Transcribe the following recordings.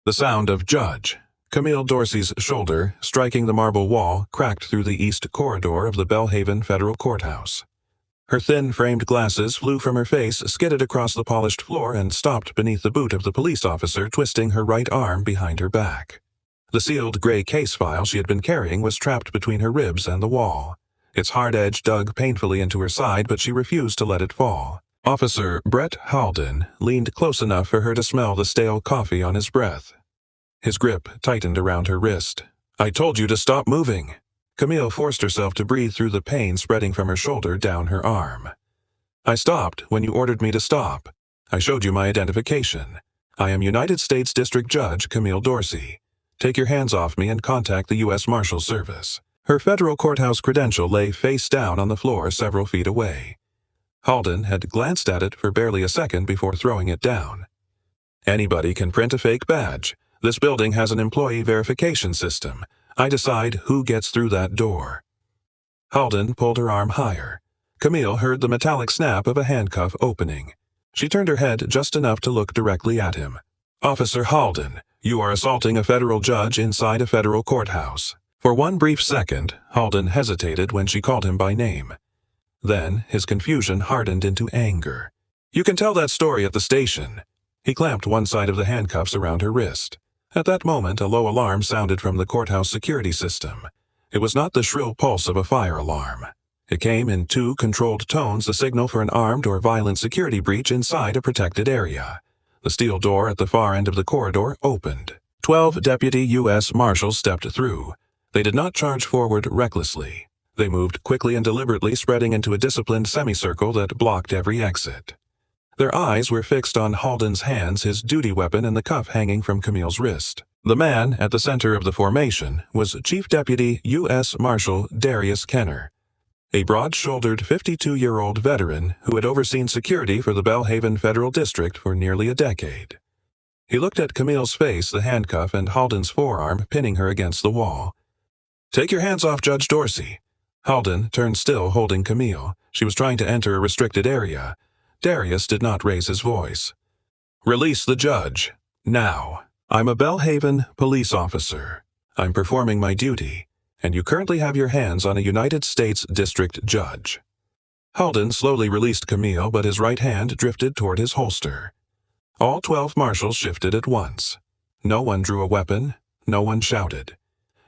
The sound of Judge Camille Dorsey's shoulder striking the marble wall cracked through the east corridor of the Belhaven Federal Courthouse. Her thin framed glasses flew from her face, skidded across the polished floor, and stopped beneath the boot of the police officer twisting her right arm behind her back. The sealed gray case file she had been carrying was trapped between her ribs and the wall. Its hard edge dug painfully into her side, but she refused to let it fall. Officer Brett Halden leaned close enough for her to smell the stale coffee on his breath. His grip tightened around her wrist. "I told you to stop moving." Camille forced herself to breathe through the pain spreading from her shoulder down her arm. "I stopped when you ordered me to stop. I showed you my identification. I am United States District Judge Camille Dorsey. Take your hands off me and contact the U.S. Marshals Service." Her federal courthouse credential lay face down on the floor several feet away. Halden had glanced at it for barely a second before throwing it down. "Anybody can print a fake badge. This building has an employee verification system. I decide who gets through that door." Halden pulled her arm higher. Camille heard the metallic snap of a handcuff opening. She turned her head just enough to look directly at him. "Officer Halden, you are assaulting a federal judge inside a federal courthouse." For one brief second, Halden hesitated when she called him by name. Then his confusion hardened into anger. "You can tell that story at the station." He clamped one side of the handcuffs around her wrist. At that moment, a low alarm sounded from the courthouse security system. It was not the shrill pulse of a fire alarm. It came in two controlled tones, a signal for an armed or violent security breach inside a protected area. The steel door at the far end of the corridor opened. 12 deputy U.S. Marshals stepped through. They did not charge forward recklessly. They moved quickly and deliberately, spreading into a disciplined semicircle that blocked every exit. Their eyes were fixed on Halden's hands, his duty weapon and the cuff hanging from Camille's wrist. The man at the center of the formation was Chief Deputy U.S. Marshal Darius Kenner, a broad-shouldered 52-year-old veteran who had overseen security for the Belhaven Federal District for nearly a decade. He looked at Camille's face, the handcuff, and Halden's forearm pinning her against the wall. "Take your hands off Judge Dorsey." Halden turned still, holding Camille. She was trying to enter a restricted area. Darius did not raise his voice. "Release the judge. Now. I'm a Belhaven police officer. I'm performing my duty, and you currently have your hands on a United States District Judge." Halden slowly released Camille, but his right hand drifted toward his holster. All 12 marshals shifted at once. No one drew a weapon. No one shouted.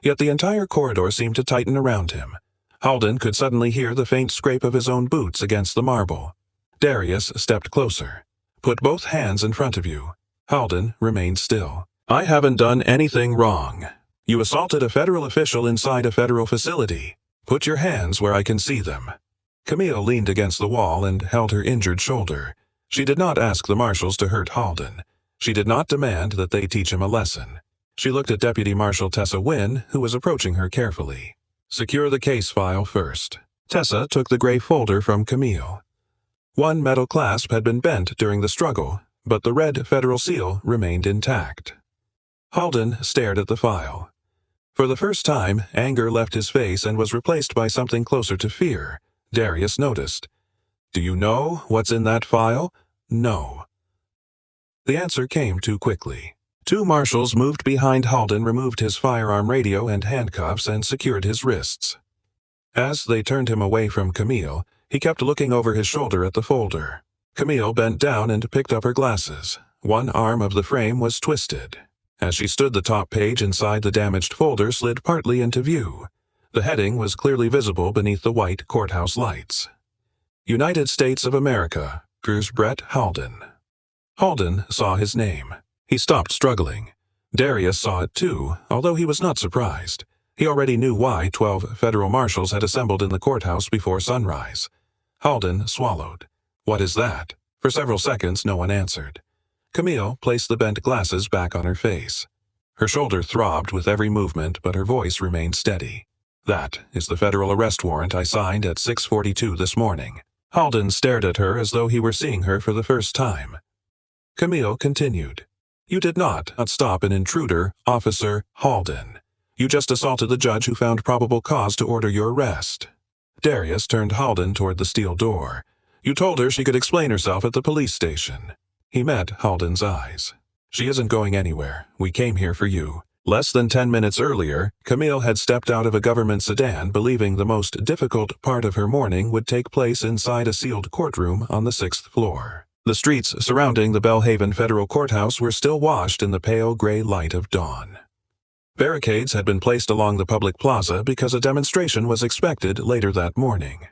Yet the entire corridor seemed to tighten around him. Halden could suddenly hear the faint scrape of his own boots against the marble. Darius stepped closer. "Put both hands in front of you." Halden remained still. "I haven't done anything wrong. You assaulted a federal official inside a federal facility. Put your hands where I can see them." Camille leaned against the wall and held her injured shoulder. She did not ask the marshals to hurt Halden. She did not demand that they teach him a lesson. She looked at Deputy Marshal Tessa Wynne, who was approaching her carefully. "Secure the case file first." Tessa took the gray folder from Camille. One metal clasp had been bent during the struggle, but the red federal seal remained intact. Halden stared at the file. For the first time, anger left his face and was replaced by something closer to fear. Darius noticed. "Do you know what's in that file?" "No." The answer came too quickly. 2 marshals moved behind Halden, removed his firearm radio and handcuffs, and secured his wrists. As they turned him away from Camille, he kept looking over his shoulder at the folder. Camille bent down and picked up her glasses. One arm of the frame was twisted. As she stood, the top page inside the damaged folder slid partly into view. The heading was clearly visible beneath the white courthouse lights. "United States of America, Cruz Brett Halden." Halden saw his name. He stopped struggling. Darius saw it too, although he was not surprised. He already knew why 12 federal marshals had assembled in the courthouse before sunrise. Halden swallowed. "What is that?" For several seconds, no one answered. Camille placed the bent glasses back on her face. Her shoulder throbbed with every movement, but her voice remained steady. "That is the federal arrest warrant I signed at 6:42 this morning." Halden stared at her as though he were seeing her for the first time. Camille continued. "You did not stop an intruder, Officer Halden. You just assaulted the judge who found probable cause to order your arrest." Darius turned Halden toward the steel door. "You told her she could explain herself at the police station." He met Halden's eyes. "She isn't going anywhere. We came here for you." Less than 10 minutes earlier, Camille had stepped out of a government sedan believing the most difficult part of her morning would take place inside a sealed courtroom on the 6th floor. The streets surrounding the Belhaven Federal Courthouse were still washed in the pale gray light of dawn. Barricades had been placed along the public plaza because a demonstration was expected later that morning.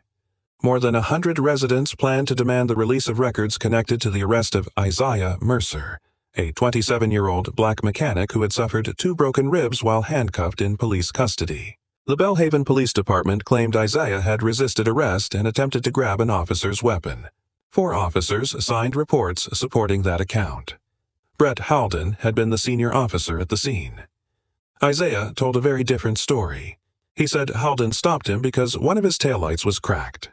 More than 100 residents planned to demand the release of records connected to the arrest of Isaiah Mercer, a 27-year-old black mechanic who had suffered 2 broken ribs while handcuffed in police custody. The Belhaven Police Department claimed Isaiah had resisted arrest and attempted to grab an officer's weapon. 4 officers signed reports supporting that account. Brett Halden had been the senior officer at the scene. Isaiah told a very different story. He said Halden stopped him because one of his taillights was cracked.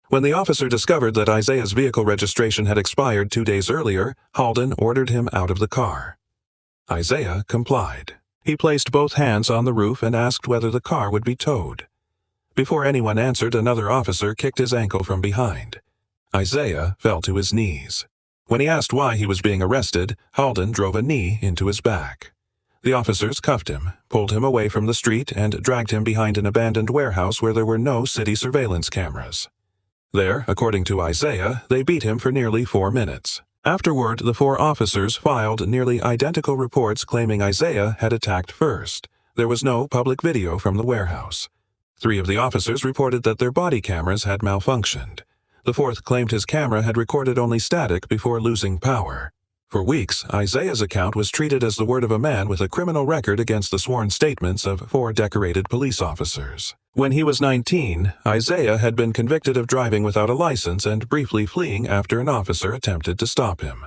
When the officer discovered that Isaiah's vehicle registration had expired 2 days earlier, Halden ordered him out of the car. Isaiah complied. He placed both hands on the roof and asked whether the car would be towed. Before anyone answered, another officer kicked his ankle from behind. Isaiah fell to his knees. When he asked why he was being arrested, Halden drove a knee into his back. The officers cuffed him, pulled him away from the street, and dragged him behind an abandoned warehouse where there were no city surveillance cameras. There, according to Isaiah, they beat him for nearly 4 minutes. Afterward, the 4 officers filed nearly identical reports claiming Isaiah had attacked first. There was no public video from the warehouse. 3 of the officers reported that their body cameras had malfunctioned. The 4th claimed his camera had recorded only static before losing power. For weeks, Isaiah's account was treated as the word of a man with a criminal record against the sworn statements of 4 decorated police officers. When he was 19, Isaiah had been convicted of driving without a license and briefly fleeing after an officer attempted to stop him.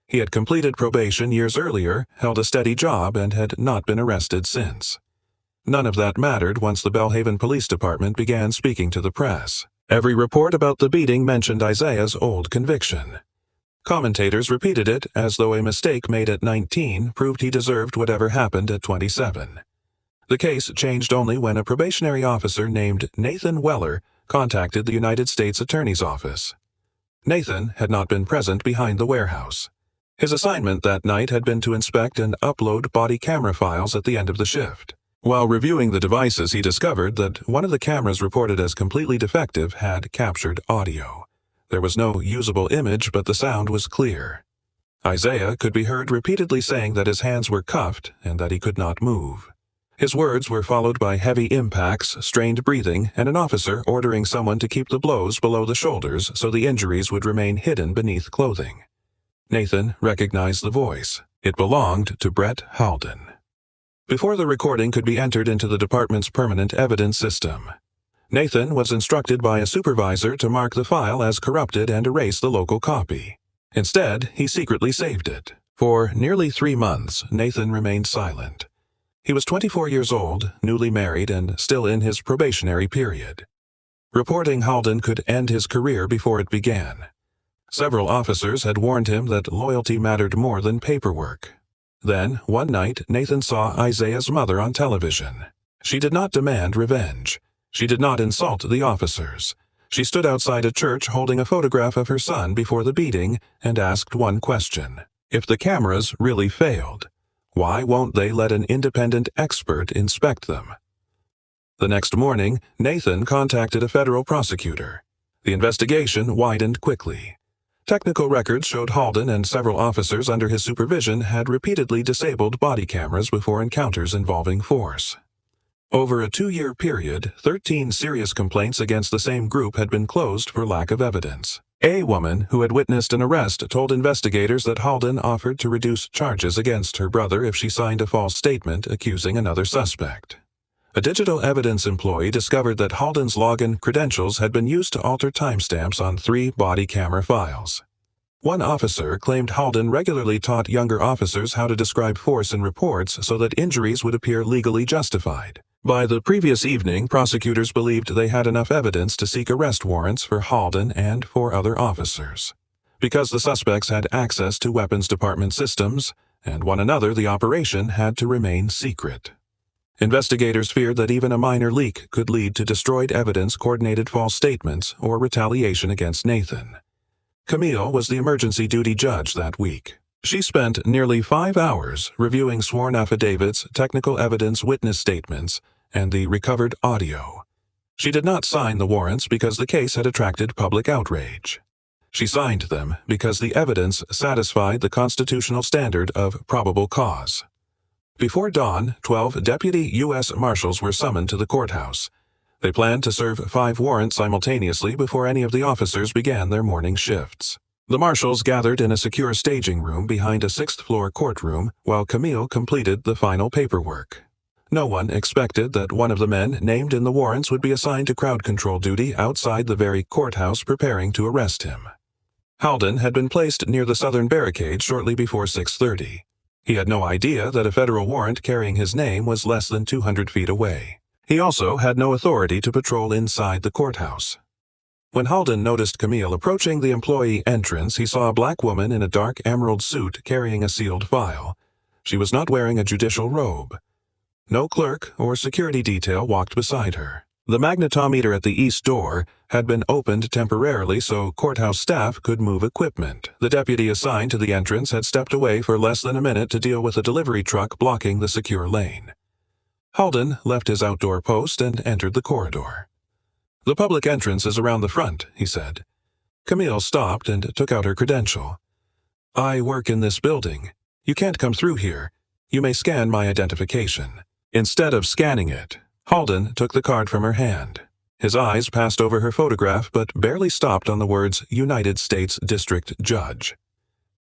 He had completed probation years earlier, held a steady job, and had not been arrested since. None of that mattered once the Belhaven Police Department began speaking to the press. Every report about the beating mentioned Isaiah's old conviction. Commentators repeated it as though a mistake made at 19 proved he deserved whatever happened at 27. The case changed only when a probationary officer named Nathan Weller contacted the United States Attorney's Office. Nathan had not been present behind the warehouse. His assignment that night had been to inspect and upload body camera files at the end of the shift. While reviewing the devices, he discovered that one of the cameras reported as completely defective had captured audio. There was no usable image, but the sound was clear. Isaiah could be heard repeatedly saying that his hands were cuffed and that he could not move. His words were followed by heavy impacts, strained breathing, and an officer ordering someone to keep the blows below the shoulders so the injuries would remain hidden beneath clothing. Nathan recognized the voice. It belonged to Brett Halden. Before the recording could be entered into the department's permanent evidence system, Nathan was instructed by a supervisor to mark the file as corrupted and erase the local copy. Instead, he secretly saved it. For nearly 3 months, Nathan remained silent. He was 24 years old, newly married, and still in his probationary period. Reporting Halden could end his career before it began. Several officers had warned him that loyalty mattered more than paperwork. Then, one night, Nathan saw Isaiah's mother on television. She did not demand revenge. She did not insult the officers. She stood outside a church holding a photograph of her son before the beating and asked one question. If the cameras really failed, why won't they let an independent expert inspect them? The next morning, Nathan contacted a federal prosecutor. The investigation widened quickly. Technical records showed Halden and several officers under his supervision had repeatedly disabled body cameras before encounters involving force. Over a 2-year period, 13 serious complaints against the same group had been closed for lack of evidence. A woman who had witnessed an arrest told investigators that Halden offered to reduce charges against her brother if she signed a false statement accusing another suspect. A digital evidence employee discovered that Halden's login credentials had been used to alter timestamps on 3 body camera files. One officer claimed Halden regularly taught younger officers how to describe force in reports so that injuries would appear legally justified. By the previous evening, prosecutors believed they had enough evidence to seek arrest warrants for Halden and 4 other officers. Because the suspects had access to weapons department systems and one another, the operation had to remain secret. Investigators feared that even a minor leak could lead to destroyed evidence, coordinated false statements, or retaliation against Nathan. Camille was the emergency duty judge that week. She spent nearly 5 hours reviewing sworn affidavits, technical evidence, witness statements, and the recovered audio. She did not sign the warrants because the case had attracted public outrage. She signed them because the evidence satisfied the constitutional standard of probable cause. Before dawn, 12 deputy U.S. Marshals were summoned to the courthouse. They planned to serve 5 warrants simultaneously before any of the officers began their morning shifts. The Marshals gathered in a secure staging room behind a 6th-floor courtroom while Camille completed the final paperwork. No one expected that one of the men named in the warrants would be assigned to crowd control duty outside the very courthouse preparing to arrest him. Halden had been placed near the southern barricade shortly before 6:30. He had no idea that a federal warrant carrying his name was less than 200 feet away. He also had no authority to patrol inside the courthouse. When Halden noticed Camille approaching the employee entrance, he saw a black woman in a dark emerald suit carrying a sealed file. She was not wearing a judicial robe. No clerk or security detail walked beside her. The magnetometer at the east door had been opened temporarily so courthouse staff could move equipment. The deputy assigned to the entrance had stepped away for less than a minute to deal with a delivery truck blocking the secure lane. Halden left his outdoor post and entered the corridor. "The public entrance is around the front," he said. Camille stopped and took out her credential. "I work in this building. You can't come through here. You may scan my identification." Instead of scanning it, Halden took the card from her hand. His eyes passed over her photograph but barely stopped on the words United States District Judge.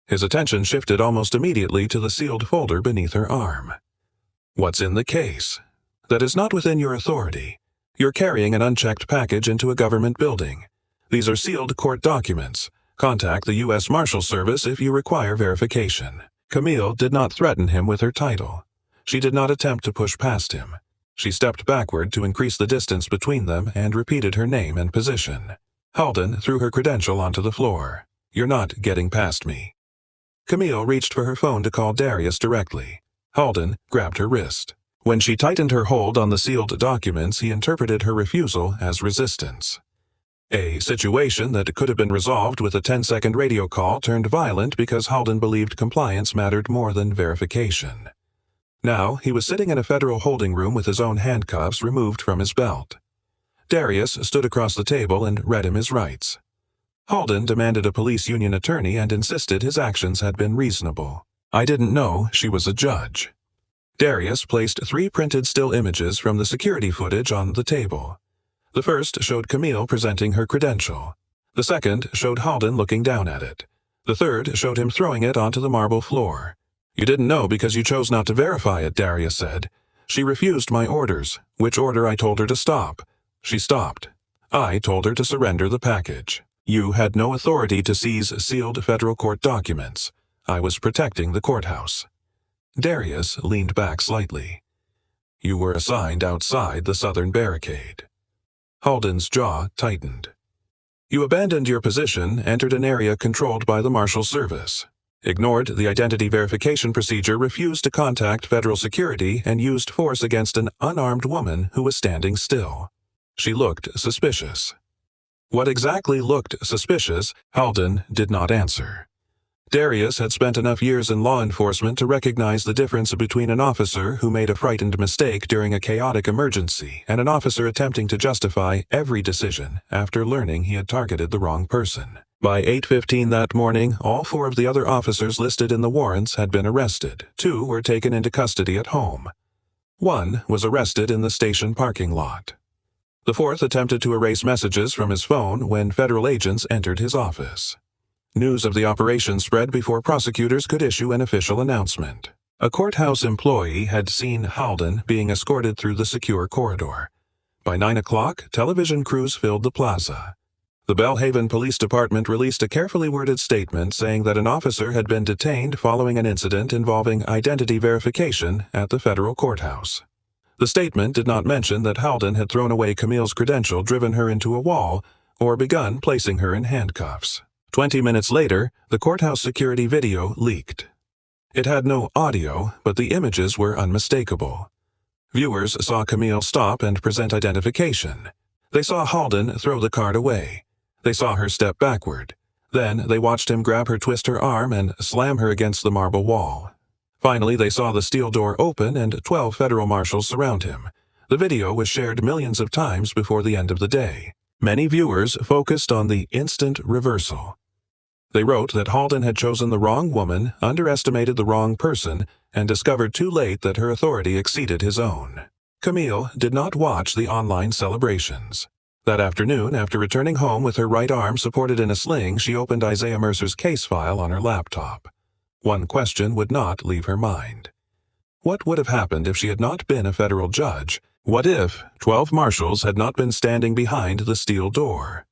His attention shifted almost immediately to the sealed folder beneath her arm. "What's in the case? That is not within your authority. You're carrying an unchecked package into a government building. These are sealed court documents. Contact the U.S. Marshals Service if you require verification." Camille did not threaten him with her title. She did not attempt to push past him. She stepped backward to increase the distance between them and repeated her name and position. Halden threw her credential onto the floor. "You're not getting past me." Camille reached for her phone to call Darius directly. Halden grabbed her wrist. When she tightened her hold on the sealed documents, he interpreted her refusal as resistance. A situation that could have been resolved with a 10-second radio call turned violent because Halden believed compliance mattered more than verification. Now he was sitting in a federal holding room with his own handcuffs removed from his belt. Darius stood across the table and read him his rights. Halden demanded a police union attorney and insisted his actions had been reasonable. "I didn't know she was a judge." Darius placed 3 printed still images from the security footage on the table. The first showed Camille presenting her credential. The second showed Halden looking down at it. The third showed him throwing it onto the marble floor. "You didn't know because you chose not to verify it," Darius said. "She refused my orders, which order I told her to stop. She stopped. I told her to surrender the package. You had no authority to seize sealed federal court documents. I was protecting the courthouse." Darius leaned back slightly. "You were assigned outside the southern barricade." Halden's jaw tightened. "You abandoned your position, entered an area controlled by the Marshal Service, ignored the identity verification procedure, refused to contact federal security, and used force against an unarmed woman who was standing still." She looked suspicious. What exactly looked suspicious, Halden did not answer. Darius had spent enough years in law enforcement to recognize the difference between an officer who made a frightened mistake during a chaotic emergency and an officer attempting to justify every decision after learning he had targeted the wrong person. By 8:15 that morning, all 4 of the other officers listed in the warrants had been arrested. 2 were taken into custody at home. 1 was arrested in the station parking lot. The 4th attempted to erase messages from his phone when federal agents entered his office. News of the operation spread before prosecutors could issue an official announcement. A courthouse employee had seen Halden being escorted through the secure corridor. By 9 o'clock, television crews filled the plaza. The Belhaven Police Department released a carefully worded statement saying that an officer had been detained following an incident involving identity verification at the federal courthouse. The statement did not mention that Halden had thrown away Camille's credential, driven her into a wall, or begun placing her in handcuffs. 20 minutes later, the courthouse security video leaked. It had no audio, but the images were unmistakable. Viewers saw Camille stop and present identification. They saw Halden throw the card away. They saw her step backward. Then they watched him grab her, twist her arm, and slam her against the marble wall. Finally, they saw the steel door open and 12 federal marshals surround him. The video was shared millions of times before the end of the day. Many viewers focused on the instant reversal. They wrote that Halden had chosen the wrong woman, underestimated the wrong person, and discovered too late that her authority exceeded his own. Camille did not watch the online celebrations. That afternoon, after returning home with her right arm supported in a sling, she opened Isaiah Mercer's case file on her laptop. One question would not leave her mind. What would have happened if she had not been a federal judge? What if 12 marshals had not been standing behind the steel door?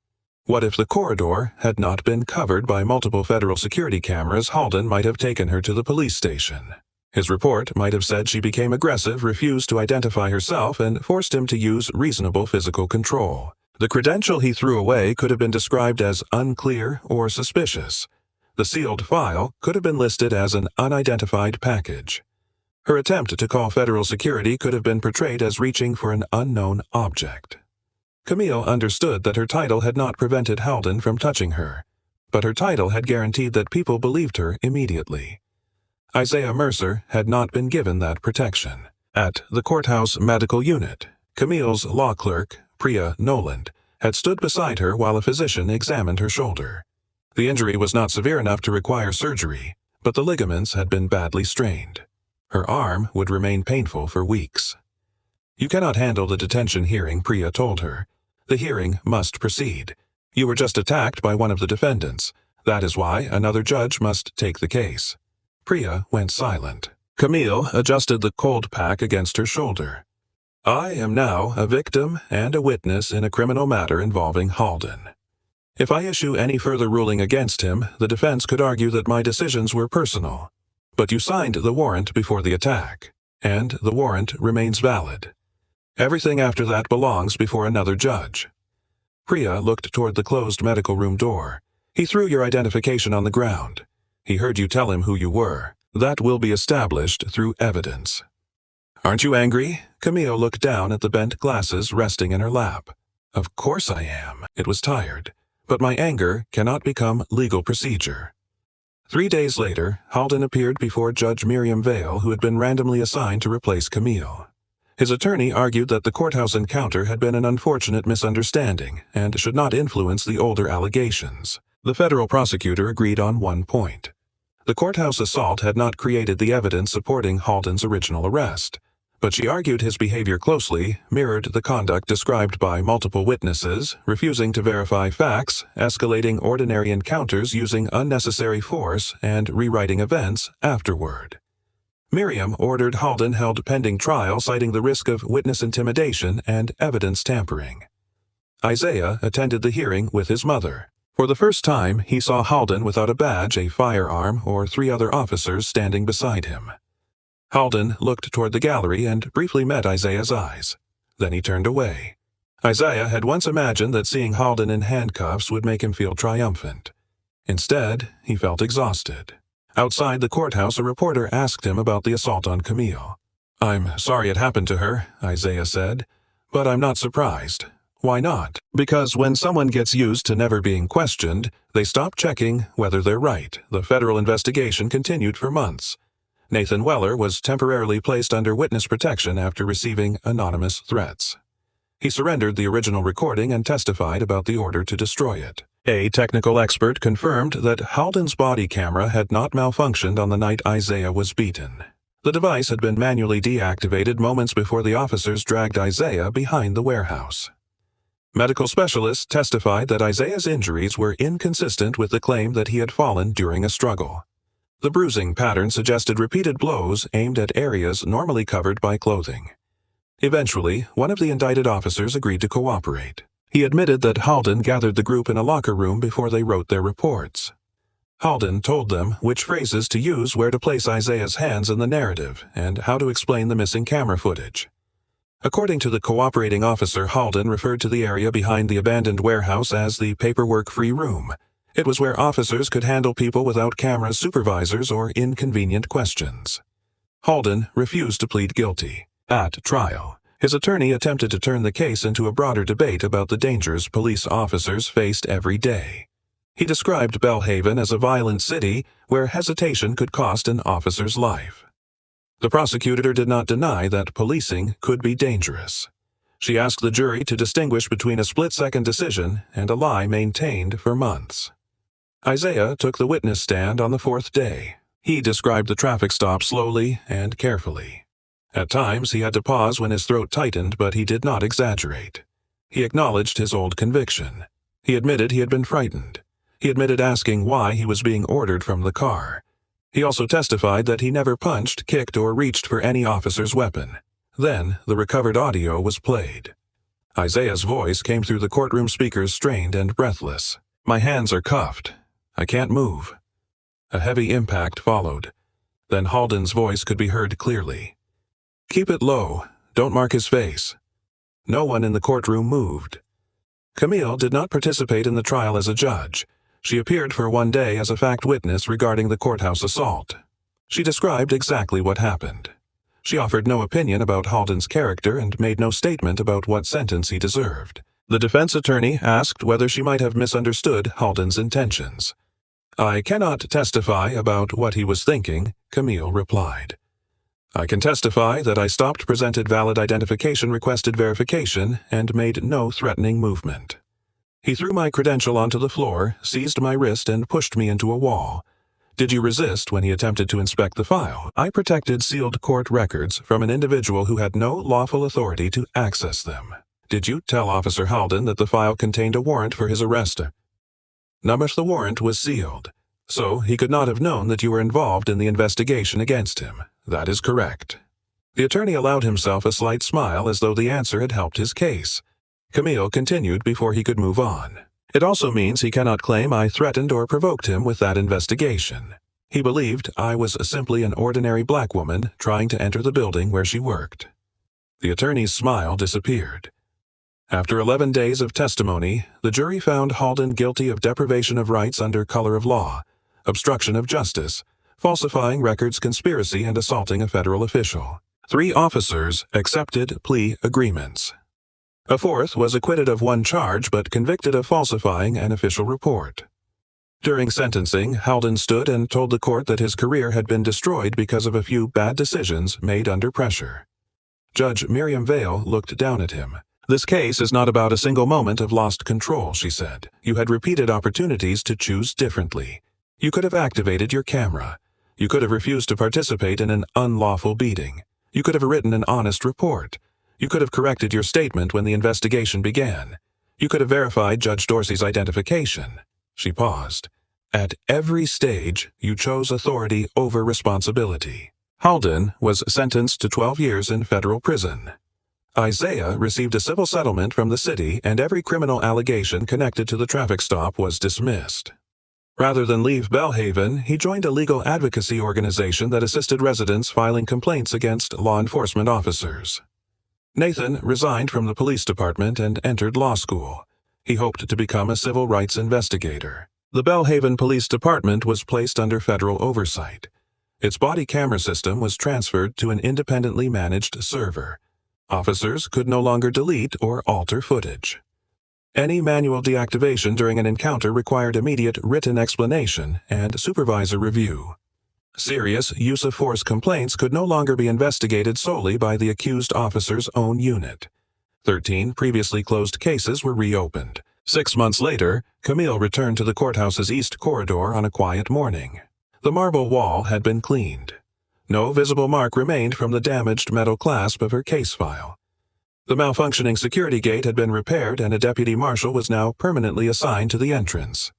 What if the corridor had not been covered by multiple federal security cameras? Halden might have taken her to the police station. His report might have said she became aggressive, refused to identify herself, and forced him to use reasonable physical control. The credential he threw away could have been described as unclear or suspicious. The sealed file could have been listed as an unidentified package. Her attempt to call federal security could have been portrayed as reaching for an unknown object. Camille understood that her title had not prevented Halden from touching her, but her title had guaranteed that people believed her immediately. Isaiah Mercer had not been given that protection. At the courthouse medical unit, Camille's law clerk, Priya Noland, had stood beside her while a physician examined her shoulder. The injury was not severe enough to require surgery, but the ligaments had been badly strained. Her arm would remain painful for weeks. "You cannot handle the detention hearing," Priya told her. "The hearing must proceed. You were just attacked by one of the defendants. That is why another judge must take the case." Priya went silent. Camille adjusted the cold pack against her shoulder. "I am now a victim and a witness in a criminal matter involving Halden. If I issue any further ruling against him, the defense could argue that my decisions were personal. But you signed the warrant before the attack, and the warrant remains valid. Everything after that belongs before another judge." Priya looked toward the closed medical room door. "He threw your identification on the ground. He heard you tell him who you were. That will be established through evidence." "Aren't you angry?" Camille looked down at the bent glasses resting in her lap. "Of course I am." It was tired. "But my anger cannot become legal procedure." 3 days later, Halden appeared before Judge Miriam Vale, who had been randomly assigned to replace Camille. His attorney argued that the courthouse encounter had been an unfortunate misunderstanding and should not influence the older allegations. The federal prosecutor agreed on one point. The courthouse assault had not created the evidence supporting Halden's original arrest, but she argued his behavior closely mirrored the conduct described by multiple witnesses, refusing to verify facts, escalating ordinary encounters using unnecessary force, and rewriting events afterward. Miriam ordered Halden held pending trial, citing the risk of witness intimidation and evidence tampering. Isaiah attended the hearing with his mother. For the first time, he saw Halden without a badge, a firearm, or 3 other officers standing beside him. Halden looked toward the gallery and briefly met Isaiah's eyes. Then he turned away. Isaiah had once imagined that seeing Halden in handcuffs would make him feel triumphant. Instead, he felt exhausted. Outside the courthouse, a reporter asked him about the assault on Camille. "I'm sorry it happened to her," Isaiah said, "but I'm not surprised." "Why not?" "Because when someone gets used to never being questioned, they stop checking whether they're right." The federal investigation continued for months. Nathan Weller was temporarily placed under witness protection after receiving anonymous threats. He surrendered the original recording and testified about the order to destroy it. A technical expert confirmed that Halden's body camera had not malfunctioned on the night Isaiah was beaten. The device had been manually deactivated moments before the officers dragged Isaiah behind the warehouse. Medical specialists testified that Isaiah's injuries were inconsistent with the claim that he had fallen during a struggle. The bruising pattern suggested repeated blows aimed at areas normally covered by clothing. Eventually, one of the indicted officers agreed to cooperate. He admitted that Halden gathered the group in a locker room before they wrote their reports. Halden told them which phrases to use, where to place Isaiah's hands in the narrative, and how to explain the missing camera footage. According to the cooperating officer, Halden referred to the area behind the abandoned warehouse as the paperwork-free room. It was where officers could handle people without cameras, supervisors, or inconvenient questions. Halden refused to plead guilty. At trial, his attorney attempted to turn the case into a broader debate about the dangers police officers faced every day. He described Belhaven as a violent city where hesitation could cost an officer's life. The prosecutor did not deny that policing could be dangerous. She asked the jury to distinguish between a split-second decision and a lie maintained for months. Isaiah took the witness stand on the fourth day. He described the traffic stop slowly and carefully. At times he had to pause when his throat tightened, but he did not exaggerate. He acknowledged his old conviction. He admitted he had been frightened. He admitted asking why he was being ordered from the car. He also testified that he never punched, kicked, or reached for any officer's weapon. Then the recovered audio was played. Isaiah's voice came through the courtroom speakers strained and breathless. "My hands are cuffed. I can't move." A heavy impact followed. Then Halden's voice could be heard clearly. "Keep it low. Don't mark his face." No one in the courtroom moved. Camille did not participate in the trial as a judge. She appeared for one day as a fact witness regarding the courthouse assault. She described exactly what happened. She offered no opinion about Halden's character and made no statement about what sentence he deserved. The defense attorney asked whether she might have misunderstood Halden's intentions. "I cannot testify about what he was thinking," Camille replied. "I can testify that I stopped, presented valid identification, requested verification, and made no threatening movement. He threw my credential onto the floor, seized my wrist, and pushed me into a wall. Did you resist when he attempted to inspect the file? I protected sealed court records from an individual who had no lawful authority to access them. Did you tell Officer Halden that the file contained a warrant for his arrest? No, but the warrant was sealed, so he could not have known that you were involved in the investigation against him. That is correct." The attorney allowed himself a slight smile as though the answer had helped his case. Camille continued before he could move on. "It also means he cannot claim I threatened or provoked him with that investigation. He believed I was simply an ordinary black woman trying to enter the building where she worked." The attorney's smile disappeared. After 11 days of testimony, the jury found Halden guilty of deprivation of rights under color of law, obstruction of justice, falsifying records, conspiracy, and assaulting a federal official. 3 officers accepted plea agreements. A fourth was acquitted of one charge but convicted of falsifying an official report. During sentencing, Halden stood and told the court that his career had been destroyed because of a few bad decisions made under pressure. Judge Miriam Vale looked down at him. "This case is not about a single moment of lost control," she said. "You had repeated opportunities to choose differently. You could have activated your camera. You could have refused to participate in an unlawful beating. You could have written an honest report. You could have corrected your statement when the investigation began. You could have verified Judge Dorsey's identification." She paused. "At every stage, you chose authority over responsibility." Halden was sentenced to 12 years in federal prison. Isaiah received a civil settlement from the city, and every criminal allegation connected to the traffic stop was dismissed. Rather than leave Belhaven, he joined a legal advocacy organization that assisted residents filing complaints against law enforcement officers. Nathan resigned from the police department and entered law school. He hoped to become a civil rights investigator. The Belhaven Police Department was placed under federal oversight. Its body camera system was transferred to an independently managed server. Officers could no longer delete or alter footage. Any manual deactivation during an encounter required immediate written explanation and supervisor review. Serious use-of-force complaints could no longer be investigated solely by the accused officer's own unit. 13 previously closed cases were reopened. 6 months later, Camille returned to the courthouse's east corridor on a quiet morning. The marble wall had been cleaned. No visible mark remained from the damaged metal clasp of her case file. The malfunctioning security gate had been repaired, and a deputy marshal was now permanently assigned to the entrance.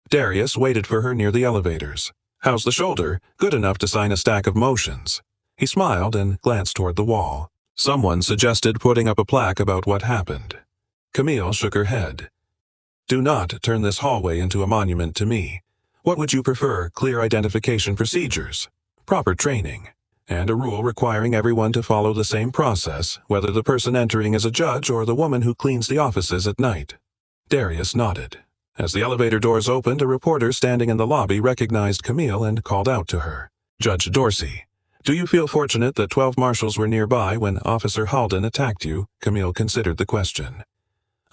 Darius waited for her near the elevators. "How's the shoulder? Good enough to sign a stack of motions." He smiled and glanced toward the wall. Someone suggested putting up a plaque about what happened. Camille shook her head. "Do not turn this hallway into a monument to me. What would you prefer? Clear identification procedures, proper training, and a rule requiring everyone to follow the same process, whether the person entering is a judge or the woman who cleans the offices at night?" Darius nodded. As the elevator doors opened, a reporter standing in the lobby recognized Camille and called out to her. "Judge Dorsey, do you feel fortunate that 12 marshals were nearby when Officer Halden attacked you?" Camille considered the question.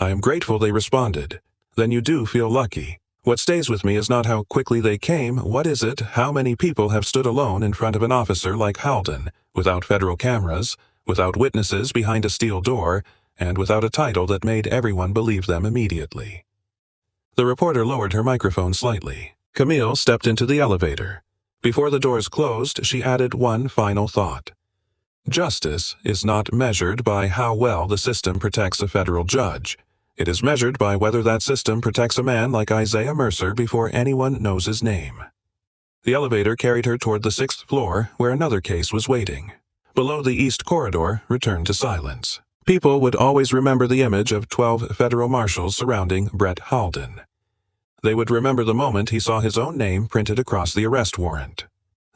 "I am grateful they responded." "Then you do feel lucky. What stays with me is not how quickly they came. What is it? How many people have stood alone in front of an officer like Halden, without federal cameras, without witnesses behind a steel door, and without a title that made everyone believe them immediately? The reporter lowered her microphone slightly. Camille stepped into the elevator. Before the doors closed, she added one final thought. Justice is not measured by how well the system protects a federal judge. It is measured by whether that system protects a man like Isaiah Mercer before anyone knows his name. The elevator carried her toward the 6th floor, where another case was waiting. Below, the East Corridor returned to silence. People would always remember the image of 12 federal marshals surrounding Brett Halden. They would remember the moment he saw his own name printed across the arrest warrant.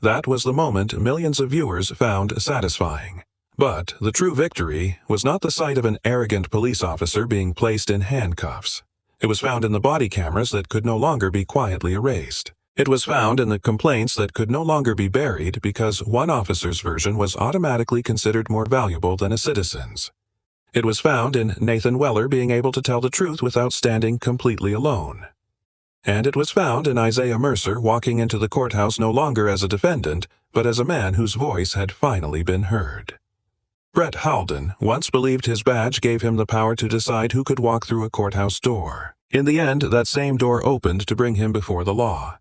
That was the moment millions of viewers found satisfying. But the true victory was not the sight of an arrogant police officer being placed in handcuffs. It was found in the body cameras that could no longer be quietly erased. It was found in the complaints that could no longer be buried because one officer's version was automatically considered more valuable than a citizen's. It was found in Nathan Weller being able to tell the truth without standing completely alone. And it was found in Isaiah Mercer walking into the courthouse no longer as a defendant, but as a man whose voice had finally been heard. Brett Halden once believed his badge gave him the power to decide who could walk through a courthouse door. In the end, that same door opened to bring him before the law.